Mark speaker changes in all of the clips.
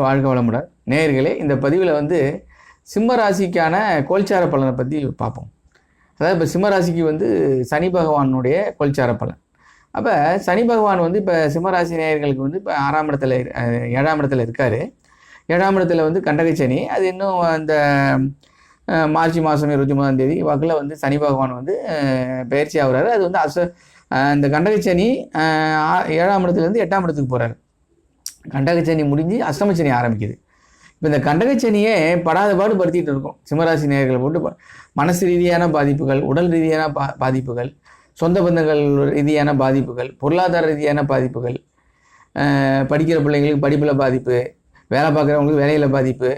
Speaker 1: வாழ்க வளமுடன். நேயர்களே, இந்த பதிவில் வந்து சிம்ம ராசிக்கான கோல்சார பலனை பற்றி பார்ப்போம். அதாவது இப்போ சிம்ம ராசிக்கு வந்து சனி பகவானுடைய கோல்சார பலன். அப்போ சனி பகவான் வந்து இப்போ சிம்மராசி நேயர்களுக்கு வந்து இப்போ 6ஆம் இடத்துல 7ஆம் இடத்துல இருக்கார். 7ஆம் இடத்துல வந்து கண்டக சனி. அது இன்னும் அந்த மார்ச் மாதம் 23ஆம் தேதி வாக்கில் வந்து சனி பகவான் வந்து பயிற்சி ஆகுறாரு. அது வந்து இந்த கண்டக சனி 7ஆம் இடத்துலேருந்து 8ஆம் இடத்துக்கு போகிறாரு. கண்டகச்சனி முடிஞ்சு அஷ்டமச்சனி ஆரம்பிக்குது. இப்போ இந்த கண்டகச்சனியே படாத பாடு படுத்திகிட்டு இருக்கும் சிம்மராசி நேயர்களை போட்டு. மனசு ரீதியான பாதிப்புகள், உடல் ரீதியான பாதிப்புகள், சொந்த பந்தங்கள் ரீதியான பாதிப்புகள், பொருளாதார ரீதியான பாதிப்புகள், படிக்கிற பிள்ளைங்களுக்கு படிப்பில் பாதிப்பு, வேலை பார்க்குறவங்களுக்கு வேலையில் பாதிப்பு,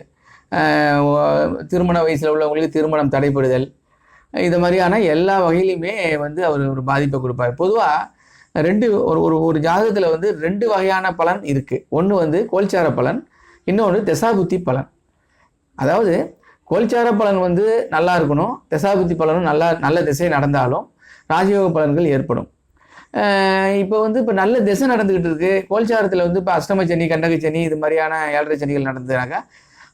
Speaker 1: திருமண வயசில் உள்ளவங்களுக்கு திருமணம் தடைப்படுதல், இது மாதிரியான எல்லா வகையிலையுமே வந்து அவர் ஒரு பாதிப்பை கொடுப்பார். பொதுவாக ஒரு ஜாதகத்தில் வந்து 2 வகையான பலன் இருக்குது. ஒன்று வந்து கோல்சார பலன், இன்னொன்று தசாபுத்தி பலன். அதாவது கோல்சார பலன் வந்து நல்லா இருக்கணும், தசாபுத்தி பலனும் நல்ல திசை நடந்தாலும் ராஜயோக பலன்கள் ஏற்படும். இப்போ வந்து இப்போ நல்ல திசை நடந்துக்கிட்டு இருக்கு, கோல்சாரத்தில் வந்து இப்போ அஷ்டமச்சனி, கண்டகச்சனி இது மாதிரியான 7.5 சனிகள் நடந்ததுனாக்கா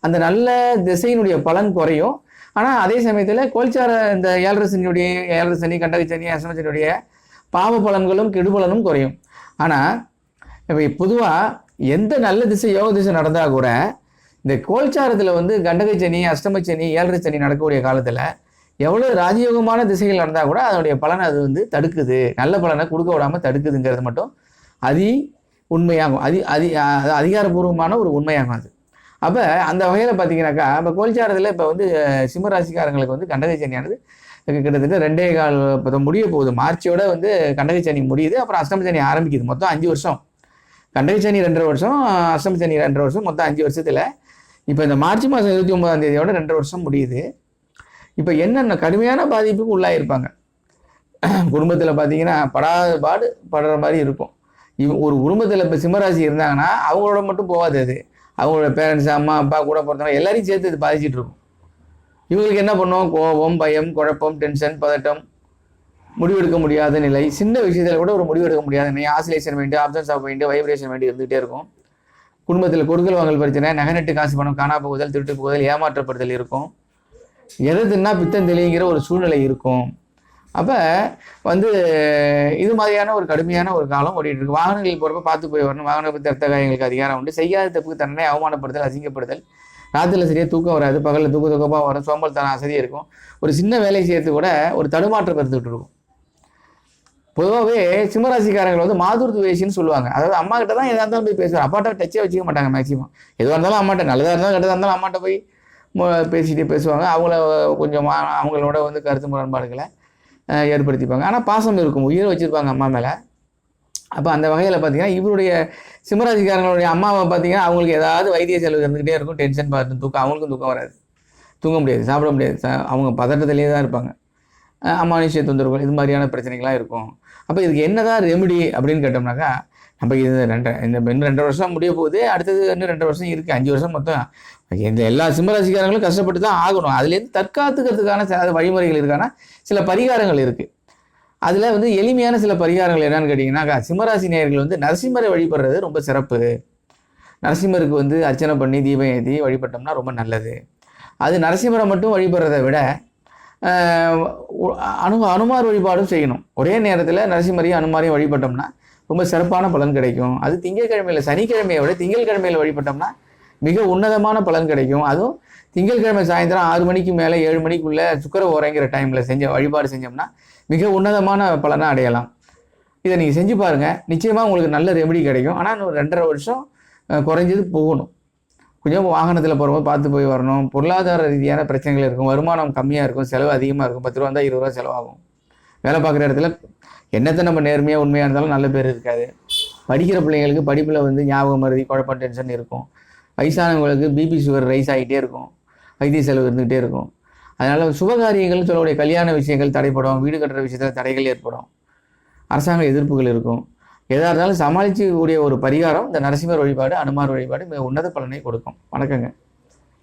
Speaker 1: அந்த நல்ல திசையினுடைய பலன் குறையும். ஆனால் அதே சமயத்தில் கோல்சார இந்த 7.5 சனி, கண்டகச்சனி, அஷ்டமச்சனியுடைய பாவ பலன்களும் கெடுபலனும் குறையும். ஆனால் இப்போ பொதுவாக எந்த நல்ல திசை யோக திசை நடந்தால் கூட இந்த கோல்சாரத்தில் வந்து கண்டகச்சனி, அஷ்டமச்சனி, 7.5 சனி நடக்கக்கூடிய காலத்தில் எவ்வளோ ராஜயோகமான திசைகள் நடந்தால் கூட அதனுடைய பலனை அது வந்து தடுக்குது, நல்ல பலனை கொடுக்க விடாமல் தடுக்குதுங்கிறது மட்டும் உண்மையாகும். அதிகாரப்பூர்வமான ஒரு உண்மையாகும் அது. அப்போ அந்த வகையில் பார்த்தீங்கன்னாக்கா இப்போ கோல்சாரத்தில் இப்போ வந்து சிம்மராசிக்காரங்களுக்கு வந்து கண்டகச்சனியானது கிட்டத்தட்ட 2.25 முடிய போகுது. மார்ச்சோட வந்து கண்டகச்சனி முடியுது, அப்புறம் அஷ்டமச்சனி ஆரம்பிக்குது. மொத்தம் 5 வருஷம். கண்டகச்சனி 2.5 வருஷம், அஷ்டமச்சனி 2.5 வருஷம், மொத்தம் 5 வருஷத்தில் இப்போ இந்த மார்ச் மாதம் 29ஆம் தேதியோட 2.5 வருஷம் முடியுது. இப்போ என்னென்ன கடுமையான பாதிப்புக்கு உள்ளாயிருப்பாங்க. குடும்பத்தில் பார்த்தீங்கன்னா பாடு படுற மாதிரி இருக்கும். ஒரு குடும்பத்தில் இப்போ சிம்மராசி இருந்தாங்கன்னா அவங்களோட மட்டும் போகாது, அது அவங்களோட பேரண்ட்ஸ், அம்மா அப்பா கூட பிறந்தவங்க எல்லாரையும் சேர்த்து இது பாதிச்சுட்டு இருக்கும். இவங்களுக்கு என்ன பண்ணுவோம்? கோபம், பயம், குழப்பம், டென்ஷன், பதட்டம், முடிவெடுக்க முடியாத நிலை, சின்ன விஷயத்தில் கூட ஒரு முடிவெடுக்க முடியாத நிலை, oscillation mind, options of mind, vibration mind இருந்துகிட்டே இருக்கும். குடும்பத்தில் கொடுக்கல் வாங்கல் பிரச்சனை, நகை காசு பணம் காணா போகுதல், திருட்டு போகுதல், ஏமாற்றப்படுதல் இருக்கும். எதுன்னா பித்தம் தெளிங்கிற ஒரு சூழ்நிலை இருக்கும். அப்போ வந்து இது மாதிரியான ஒரு கடுமையான ஒரு காலம் ஓடிட்டு இருக்கு. வாகனங்கள் போகிறப்ப பார்த்து போய் வரணும். வாகன தர்த்த காயங்களுக்கு அதிகாரம் உண்டு. செய்யாத தப்புக்கு தண்டனை அவமானப்படுதல், அசிங்கப்படுதல், ராத்திரியில் சரியாக தூக்கம் வராது, பகலில் தூக்கமாக வரும், சோம்பல் தன அசதியாக இருக்கும். ஒரு சின்ன வேலை செய்யறது கூட ஒரு தடுமாற்றம் இருந்துகிட்டு இருக்கும். பொதுவாகவே சிம்மராசிக்காரங்களை வந்து மாதுர்த்து வேசின்னு சொல்லுவாங்க. அதாவது அம்மா கிட்ட தான் எதாக இருந்தாலும் போய் பேசுவாங்க, அப்பாட்ட டச்சே வச்சுக்க மாட்டாங்க. மேக்சிமம் எதுவாக இருந்தாலும் அம்மாட்ட, நல்லதாக இருந்தாலும் கெட்டதாக இருந்தாலும் அம்மாட்ட போய் பேசிகிட்டே பேசுவாங்க. கொஞ்சம் அவங்களோட வந்து கருத்து முரண்பாடுகளை ஏற்படுத்திப்பாங்க. ஆனால் பாசம் இருக்கும், உயிரை வச்சுருப்பாங்க அம்மா மேலே. அப்போ அந்த வகையில் பார்த்தீங்கன்னா இவருடைய சிம்மராசிக்காரங்களுடைய அம்மாவை பார்த்தீங்கன்னா அவங்களுக்கு ஏதாவது வைத்திய செலவு இருந்துக்கிட்டே இருக்கும், டென்ஷன் பார்த்து தூக்கம், அவங்களுக்கும் தூக்கம் வராது, தூங்க முடியாது, சாப்பிட முடியாது, அவங்க பதட்டத்திலே தான் இருப்பாங்க. அமானுஷ்ய தொந்தரவுகள் இது மாதிரியான பிரச்சனைகள்லாம் இருக்கும். அப்போ இதுக்கு என்னதான் ரெமெடி அப்படின்னு கேட்டோம்னாக்கா, நம்ம இது இன்னும் 2 வருஷம் முடிய போகுது, அடுத்தது இன்னும் 2 வருஷம் இருக்குது, 5 வருஷம் மொத்தம். இந்த எல்லா சிம்மராசிக்காரங்களும் கஷ்டப்பட்டு தான் ஆகணும். அதுலேருந்து தற்காத்துக்கிறதுக்கான வழிமுறைகள் இருக்கான சில பரிகாரங்கள் இருக்குது. அதில் வந்து எளிமையான சில பரிகாரங்கள் என்னன்னு கேட்டிங்கன்னா, சிம்மராசி நேயர்கள் வந்து நரசிம்மரை வழிபடுறது ரொம்ப சிறப்பு. நரசிம்மருக்கு வந்து அர்ச்சனை பண்ணி தீபம் ஏற்றி வழிபட்டோம்னா ரொம்ப நல்லது. அது நரசிம்மரை மட்டும் வழிபடுறதை விட அனுமார் வழிபாடும் செய்யணும். ஒரே நேரத்தில் நரசிம்மரையும் அனுமாரையும் வழிபட்டோம்னா ரொம்ப சிறப்பான பலன் கிடைக்கும். அது திங்கட்கிழமையில், சனிக்கிழமையை விட திங்கட்கிழமையில் வழிபட்டோம்னா மிக உன்னதமான பலன் கிடைக்கும். அதுவும் திங்கட்கிழமை சாயந்தரம் 6 மணிக்கு மேலே 7 மணிக்குள்ளே சுக்கிர ஓரைங்கிற டைமில் வழிபாடு செஞ்சோம்னா மிக உன்னதமான பலனை அடையலாம். இதை நீங்கள் செஞ்சு பாருங்கள், நிச்சயமாக உங்களுக்கு நல்ல ரெமெடி கிடைக்கும். ஆனால் இன்னும் 2.5 வருஷம் குறைஞ்சது போகணும். கொஞ்சம் வாகனத்தில் போகிறப்ப பார்த்து போய் வரணும். பொருளாதார ரீதியான பிரச்சனைகள் இருக்கும், வருமானம் கம்மியாக இருக்கும், செலவு அதிகமாக இருக்கும். 10 ரூபா இருந்தால் 20 ரூபா செலவாகும். வேலை பார்க்குற இடத்துல என்னத்தை நம்ம நேர்மையாக உண்மையாக இருந்தாலும் நல்ல பேர் இருக்காது. படிக்கிற பிள்ளைங்களுக்கு படிப்பில் வந்து ஞாபகம் மருதி, குழப்பம், டென்ஷன் இருக்கும். வயசானவங்களுக்கு பிபி சுகர் ரைஸ் ஆகிட்டே இருக்கும், வைத்திய செலவு இருந்துகிட்டே இருக்கும். அதனால் சுபகாரியங்கள்னு சொல்லக்கூடிய கல்யாண விஷயங்கள் தடைப்படும், வீடு கட்டுற விஷயத்தில் தடைகள் ஏற்படும், அரசாங்க எதிர்ப்புகள் இருக்கும். எதாக இருந்தாலும் சமாளிக்கக்கூடிய ஒரு பரிகாரம் இந்த நரசிம்மர் வழிபாடு, அனுமார் வழிபாடு மிக உன்னத பலனை கொடுக்கும். வணக்கங்க.